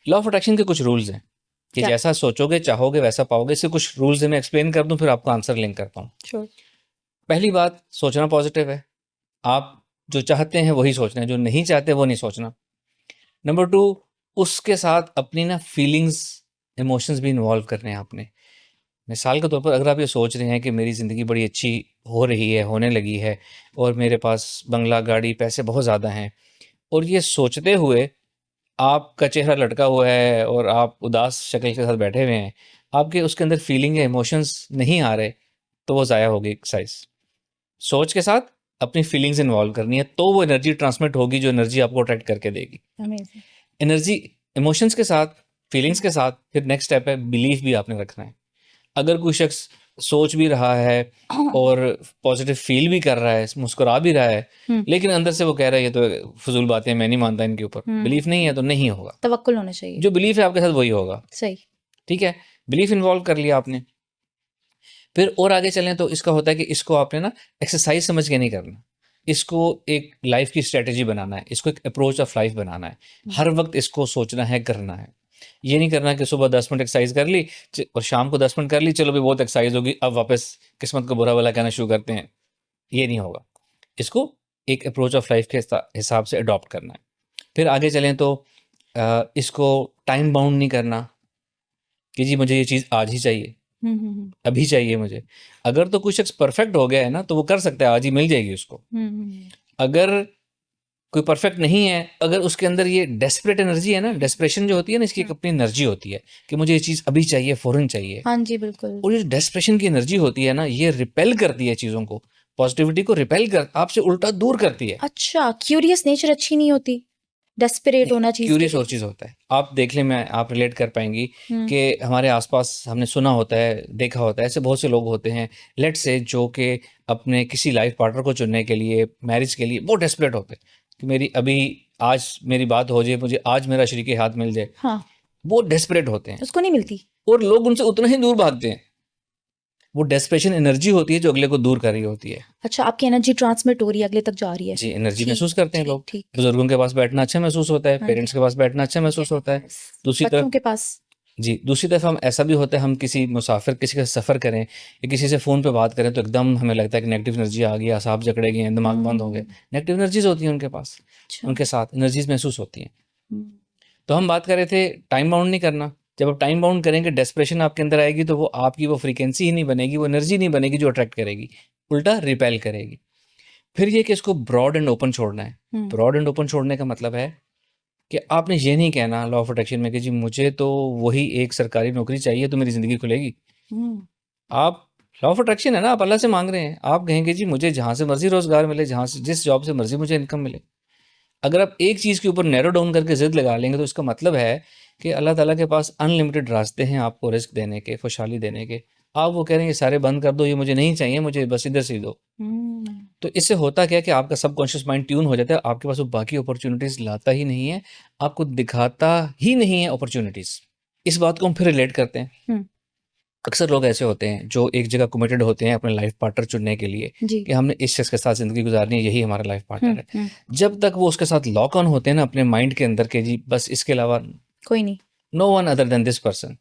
Law of attraction के कुछ rules हैं कि क्या? जैसा सोचोगे चाहोगे वैसा पाओगे। इससे कुछ रूल्स मैं एक्सप्लेन कर दूं, फिर आपको आंसर लिंक करता हूँ। श्योर। पहली बात, सोचना पॉजिटिव है। आप जो चाहते हैं वही सोचना है, जो नहीं चाहते वो नहीं सोचना। नंबर टू, उसके साथ अपनी ना फीलिंग्स, इमोशंस भी इन्वॉल्व करने हैं आपने। मिसाल के तौर पर अगर आप ये सोच रहे हैं कि मेरी ज़िंदगी बड़ी अच्छी हो रही है, होने लगी है, और मेरे पास बंगला, गाड़ी, पैसे बहुत ज़्यादा हैं, और ये सोचते हुए आपका चेहरा लटका हुआ है और आप उदास शक्ल के साथ बैठे हुए हैं, आपके उसके अंदर फीलिंग या इमोशंस नहीं आ रहे, तो वो ज़ाया होगी एक्सरसाइज। सोच के साथ अपनी फीलिंग्स इन्वॉल्व करनी है, तो वो एनर्जी ट्रांसमिट होगी जो एनर्जी आपको अट्रैक्ट करके देगी। अमेजिंग। एनर्जी, इमोशंस के साथ, फीलिंग्स के साथ, फिर नेक्स्ट स्टेप है बिलीफ भी आपने रखना है। अगर कोई शख्स सोच भी रहा है और पॉजिटिव फील भी कर रहा है, मुस्कुरा भी रहा है, लेकिन अंदर से वो कह रहा है ये तो फजूल बातें, मैं नहीं मानता इनके ऊपर, बिलीफ नहीं है तो नहीं होगा। तवक्कुल होना चाहिए। जो बिलीफ है आपके साथ वही होगा। सही। ठीक है, बिलीफ इन्वॉल्व कर लिया आपने। फिर और आगे चलें तो इसका होता है कि इसको आपने ना एक्सरसाइज समझ के नहीं करना, इसको एक लाइफ की स्ट्रेटेजी बनाना है, इसको एक अप्रोच ऑफ लाइफ बनाना है। हर वक्त इसको सोचना है, करना है। ये नहीं करना कि सुबह 10 मिनट एक्सरसाइज कर ली और शाम को 10 मिनट कर ली, चलो भी बहुत एक्सरसाइज होगी, अब वापस किस्मत को बुरा भला कहना शुरू करते हैं। ये नहीं होगा। इसको एक अप्रोच ऑफ लाइफ के हिसाब से अडॉप्ट करना है। फिर आगे चलें तो इसको टाइम बाउंड नहीं करना कि जी मुझे ये चीज़ आज ही चाहिए, अभी चाहिए मुझे। अगर तो कोई शख्स परफेक्ट हो गया है ना, तो वो कर सकता है, आज ही मिल जाएगी उसको। अगर कोई परफेक्ट नहीं है, अगर उसके अंदर ये डेस्परेट एनर्जी है ना, डेस्परेशन जो होती है ना, इसकी एक अपनी एनर्जी होती है कि मुझे ये चीज़ अभी चाहिए, फ़ौरन चाहिए। हाँ जी, बिल्कुल। और ये डेस्परेशन की एनर्जी होती है ना, ये रिपेल करती है चीज़ों को, पॉजिटिविटी को रिपेल कर, आपसे उल्टा दूर करती है। अच्छा, क्यूरियस नेचर अच्छी नहीं होती, डेस्परेट होना चीज के क्यूरियस और लिए। चीज़ होता है। आप देख लें, मैं आप रिलेट कर पाएंगी कि हमारे आसपास हमने सुना होता है, देखा होता है, ऐसे बहुत से लोग होते हैं लेट से जो कि अपने किसी लाइफ पार्टनर को चुनने के लिए, मैरिज के लिए बहुत डेस्परेट होते हैं कि मेरी अभी आज मेरी बात हो जाए, मुझे आज मेरा शरीके हाथ मिल जाए। हाँ। बहुत डेस्परेट होते हैं उसको नहीं मिलती। और लोग उनसे उतना ही दूर भागते हैं। वो डेस्परेशन एनर्जी होती है जो अगले को दूर कर रही होती है। अच्छा, आपकी एनर्जी ट्रांसमिट हो रही है, अगले तक जा रही है। जी, एनर्जी ठीक, महसूस करते हैं लोग। ठीक। बुजुर्गों के पास बैठना अच्छा महसूस होता है, हाँ जी। पेरेंट्स के पास बैठना अच्छा महसूस होता है। दूसरी बच्चों तरफ के पास। जी, दूसरी तरफ हम ऐसा भी होता है, हम किसी मुसाफिर, किसी का सफ़र करें या किसी से फ़ोन पे बात करें तो एकदम हमें लगता है कि नेगेटिव एनर्जी आ गई, असाब जकड़े गए हैं, दिमाग बंद हो गए। नेगेटिव एनर्जीज होती हैं उनके पास, अच्छा। उनके साथ एनर्जीज महसूस होती हैं। तो हम बात कर रहे थे टाइम बाउंड नहीं करना। जब आप टाइम बाउंड करेंगे, डेस्परेशन आपके अंदर आएगी, तो वो आपकी वो फ्रीक्वेंसी ही नहीं बनेगी, वो एनर्जी नहीं बनेगी जो अट्रैक्ट करेगी, उल्टा रिपेल करेगी। फिर ये कि इसको ब्रॉड एंड ओपन छोड़ना है। ब्रॉड एंड ओपन छोड़ने का मतलब है कि आपने ये नहीं कहना लॉ ऑफ अट्रैक्शन में कि जी मुझे तो वही एक सरकारी नौकरी चाहिए तो मेरी ज़िंदगी खुलेगी। आप, लॉ ऑफ अट्रैक्शन है ना, आप अल्लाह से मांग रहे हैं, आप कहेंगे जी मुझे जहाँ से मर्जी रोज़गार मिले, जहाँ से जिस जॉब से मर्जी मुझे इनकम मिले। अगर आप एक चीज़ के ऊपर नैरो डाउन करके ज़िद लगा लेंगे तो इसका मतलब है कि अल्लाह ताला के पास अनलिमिटेड रास्ते हैं आपको रिस्क देने के, खुशहाली देने के। आप वो कह रहे हैं ये सारे बंद कर दो, ये मुझे नहीं चाहिए, मुझे बस इधर से ही दो। तो इससे होता क्या है कि आपका सबकॉन्शियस माइंड ट्यून हो जाता है, आपके पास वो बाकी अपॉर्चुनिटीज़ लाता ही नहीं है, आपको दिखाता ही नहीं है अपॉर्चुनिटीज़। इस बात को हम फिर रिलेट करते हैं। अक्सर लोग ऐसे होते हैं जो एक जगह कमिटेड होते हैं अपने लाइफ पार्टनर चुनने के लिए जी। कि हमने इस शख्स के साथ ज़िंदगी गुजारनी है, यही हमारा लाइफ पार्टनर है। जब तक वो उसके साथ लॉक ऑन होते हैं ना अपने माइंड के अंदर के जी बस इसके अलावा कोई नहीं, no one other than this person,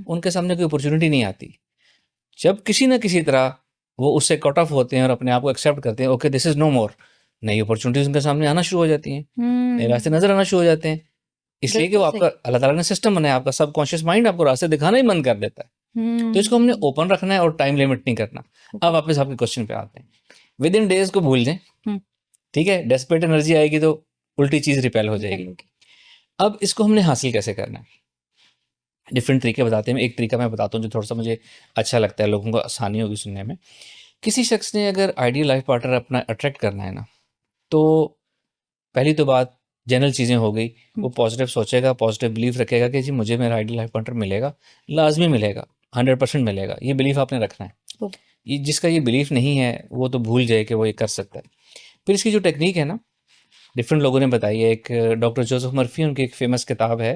उनके सामने कोई अपॉर्चुनिटी नहीं आती। जब किसी ना किसी तरह वो उससे कट ऑफ होते हैं और अपने आप को एक्सेप्ट करते हैं, ओके दिस इज नो मोर, नई अपॉर्चुनिटीज उनके सामने आना शुरू हो जाती हैं, नए रास्ते नजर आना शुरू हो जाते हैं। इसलिए कि वो आपका अल्लाह ताला ने सिस्टम बनाया, आपका सबकॉन्शियस माइंड आपको रास्ते दिखाना ही बंद कर देता है। तो इसको हमने ओपन रखना है और टाइम लिमिट नहीं करना। अब वापस आपके क्वेश्चन पे आते हैं, विद इन डेज को भूल जाएं। ठीक है, डेस्परेट एनर्जी आएगी तो उल्टी चीज रिपेल हो जाएगी। अब इसको हमने हासिल कैसे करना है, डिफरेंट तरीके बताते हैं। एक तरीका मैं बताता हूँ जो थोड़ा सा मुझे अच्छा लगता है, लोगों को आसानी होगी सुनने में। किसी शख्स ने अगर आइडियल लाइफ पार्टनर अपना अट्रैक्ट करना है ना, तो पहली तो बात जनरल चीज़ें हो गई, वो पॉजिटिव सोचेगा, पॉजिटिव बिलीफ रखेगा कि जी मुझे मेरा आइडियल लाइफ पार्टनर मिलेगा, लाजमी मिलेगा, 100% मिलेगा। ये बिलीफ आपने रखना है। ये जिसका ये बिलीफ नहीं है वो तो भूल जाए कि वो ये कर सकता है। फिर इसकी जो टेक्निक है ना, डिफरेंट लोगों ने बताई है। एक डॉक्टर जोसेफ मर्फी, उनकी एक फेमस किताब है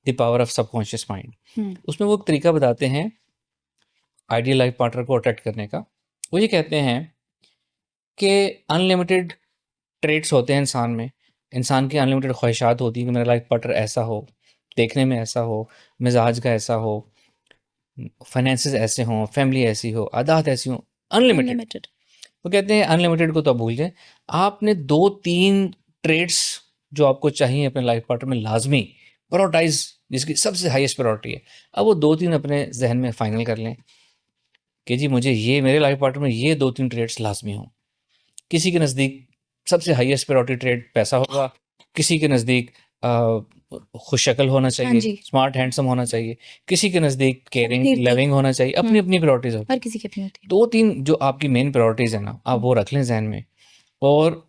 the power of subconscious mind. उसमें वो एक तरीका बताते हैं आइडियल लाइफ पार्टनर को अट्रैक्ट करने का। वो ये कहते हैं कि अनलिमिटेड ट्रेट्स होते हैं इंसान में, इंसान की अनलिमिटेड ख्वाहिशात होती हैं कि मेरा लाइफ पार्टनर ऐसा हो, देखने में ऐसा हो, मिजाज का ऐसा हो, फाइनेंसेस ऐसे हों, फैमिली ऐसी हो, आदत ऐसी हो, अनलिमिटेड। अनलिमिटेड। वो कहते हैं अनलिमिटेड को तो आप भूल जाएं, आपने 2-3 ट्रेड्स जो आपको चाहिए अपने लाइफ पार्टनर में लाजमी प्रायोरिटाइज, जिसकी सबसे हाईएस्ट प्रायोरिटी है, अब वो 2-3 अपने जहन में फाइनल कर लें कि जी मुझे ये मेरे लाइफ पार्टनर में ये 2-3 ट्रेड्स लाजमी हों। किसी के नज़दीक सबसे हाईएस्ट प्रायोरिटी ट्रेड पैसा होगा, किसी के नज़दीक खुश शक्ल होना हाँ चाहिए, जी। स्मार्ट हैंडसम होना चाहिए, किसी के नज़दीक केयरिंग तीर्थी। लविंग होना चाहिए, अपनी अपनी प्रायोरिटीज होती हर है। किसी की अपनी होती है। 2-3 जो आपकी मेन प्रायोरिटीज है ना, आप वो रख लें जहन में। और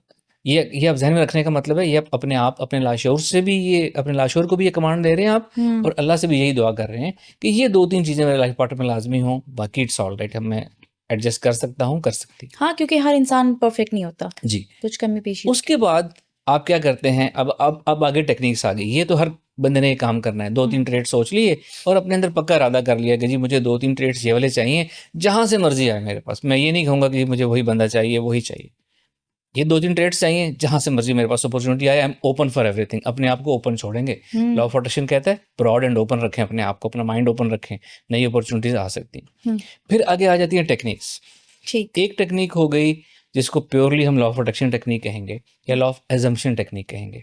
ये आप जहन में रखने का मतलब है, ये आप अपने लाशऊर से भी, ये अपने लाशऊर को भी ये कमांड दे रहे हैं आप, और अल्लाह से भी यही दुआ कर रहे हैं कि ये 2-3 चीज़ें मेरे लाइफ पार्टनर में लाजमी हों, बाकी इट्स ऑल राइट, मैं एडजस्ट कर सकता हूँ, कर सकती। हाँ, क्योंकि हर इंसान परफेक्ट नहीं होता, जी। कुछ कमी पेशी। उसके बाद आप क्या करते हैं, अब आगे टेक्निक्स आ गई। ये तो हर बंदे ने ये काम करना है, 2-3 ट्रेड सोच लिए और अपने अंदर पक्का इरादा कर लिया कि जी मुझे 2-3 ट्रेड्स ये वाले चाहिए, जहाँ से मर्जी आए मेरे पास। मैं ये नहीं कहूँगा कि मुझे वही बंदा चाहिए, वही चाहिए। ये 2-3 ट्रेड्स चाहिए, जहाँ से मर्जी मेरे पास अपॉर्चुनिटी आए, I am open for everything. अपने आप को ओपन छोड़ेंगे। लॉ ऑफ अट्रैक्शन कहता है ब्रॉड एंड ओपन रखें अपने आप को, अपना माइंड ओपन रखें, नई अपॉर्चुनिटीज आ सकती हैं। फिर आगे आ जाती हैं टेक्निक्स। ठीक। एक टेक्निक हो गई जिसको प्योरली हम लॉ ऑफ अट्रैक्शन टेक्निक कहेंगे या लॉ ऑफ एजम्पशन टेक्निक कहेंगे।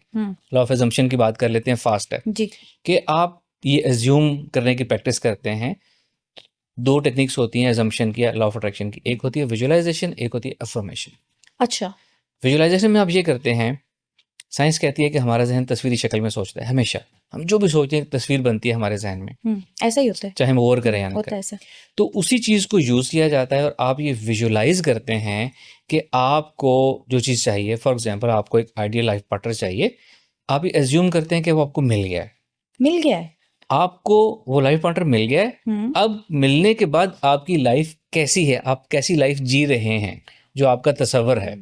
लॉ ऑफ एजम्पशन की बात कर लेते हैं, फास्ट है जी। कि आप ये एज्यूम करने की प्रैक्टिस करते हैं। 2 टेक्निक्स होती हैं एजम्पशन की या लॉ ऑफ अट्रैक्शन की, एक होती है विजुअलाइजेशन, एक होती है अफर्मेशन। अच्छा। विजुअलाइजेशन में आप ये करते हैं, साइंस कहती है कि हमारा जहन तस्वीरी शक्ल में सोचता है हमेशा। हम जो भी सोचते हैं तस्वीर बनती है हमारे जहन में, ऐसा ही होता है, चाहे हम और करें या ना होता है करें। ऐसा। तो उसी चीज़ को यूज़ किया जाता है और आप ये विजुलाइज करते हैं कि आपको जो चीज़ चाहिए, फॉर एग्जांपल आपको एक आइडियल लाइफ पार्टनर चाहिए, आप ये एज्यूम करते हैं कि वो आपको मिल गया है। मिल गया है। आपको वो लाइफ पार्टनर मिल गया है। अब मिलने के बाद आपकी लाइफ कैसी है, आप कैसी लाइफ जी रहे हैं, जो आपका तस्वर है,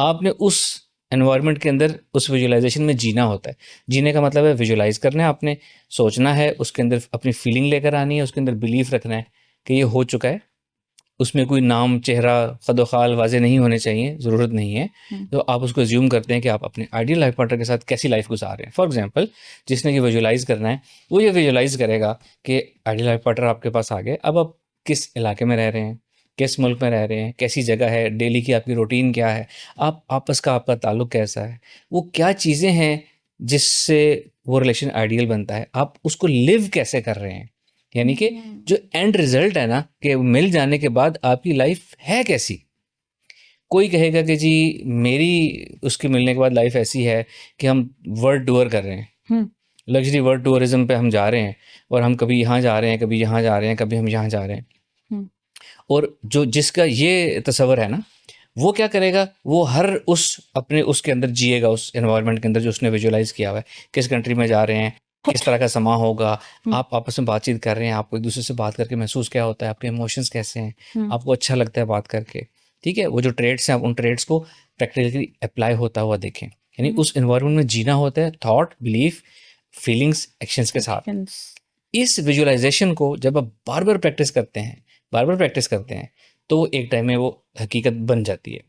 आपने उस एनवायरनमेंट के अंदर उस विजुअलाइजेशन में जीना होता है। जीने का मतलब है विजुअलाइज करना है, आपने सोचना है, उसके अंदर अपनी फीलिंग लेकर आनी है, उसके अंदर बिलीफ रखना है कि ये हो चुका है। उसमें कोई नाम, चेहरा, ख़द-व-ख़ाल वाज़े नहीं होने चाहिए, ज़रूरत नहीं है। तो आप उसको अज्यूम करते हैं कि आप अपने आइडियल लाइफ पार्टनर के साथ कैसी लाइफ गुजार रहे हैं। फॉर एग्जांपल, जिसने ये विजुअलाइज करना है, वो ये विजुअलाइज करेगा कि आइडियल लाइफ पार्टनर आपके पास आ गए। अब आप किस इलाके में रह रहे हैं, किस मुल्क में रह रहे हैं, कैसी जगह है, डेली की आपकी रूटीन क्या है, आप आपस का आपका ताल्लुक कैसा है, वो क्या चीज़ें हैं जिससे वो रिलेशन आइडियल बनता है, आप उसको लिव कैसे कर रहे हैं। यानी कि जो एंड रिजल्ट है ना, कि मिल जाने के बाद आपकी लाइफ है कैसी। कोई कहेगा कि जी मेरी उसके मिलने के बाद लाइफ ऐसी है कि हम वर्ल्ड टूर कर रहे हैं, लग्जरी वर्ल्ड टूरिज्म पे हम जा रहे हैं और हम कभी यहाँ जा रहे हैं, कभी यहाँ जा रहे हैं, कभी हम यहाँ जा रहे हैं। और जो जिसका ये तस्वर है ना, वो क्या करेगा, वो हर उस अपने उसके अंदर जिएगा, उस एनवायरनमेंट के अंदर जो उसने विजुअलाइज किया हुआ है। किस कंट्री में जा रहे हैं, किस तरह का समा होगा, आप आपस में बातचीत कर रहे हैं, आपको एक दूसरे से बात करके महसूस क्या होता है, आपके इमोशंस कैसे हैं, आपको अच्छा लगता है बात करके। ठीक है, वो जो ट्रेड्स हैं, आप उन ट्रेड्स को प्रैक्टिकली अप्लाई होता हुआ देखें। यानी उस एनवायरनमेंट में जीना होता है थॉट, बिलीफ, फीलिंग्स, एक्शंस के साथ। इस विजुअलाइजेशन को जब आप बार बार प्रैक्टिस करते हैं, तो एक टाइम में वो हकीकत बन जाती है।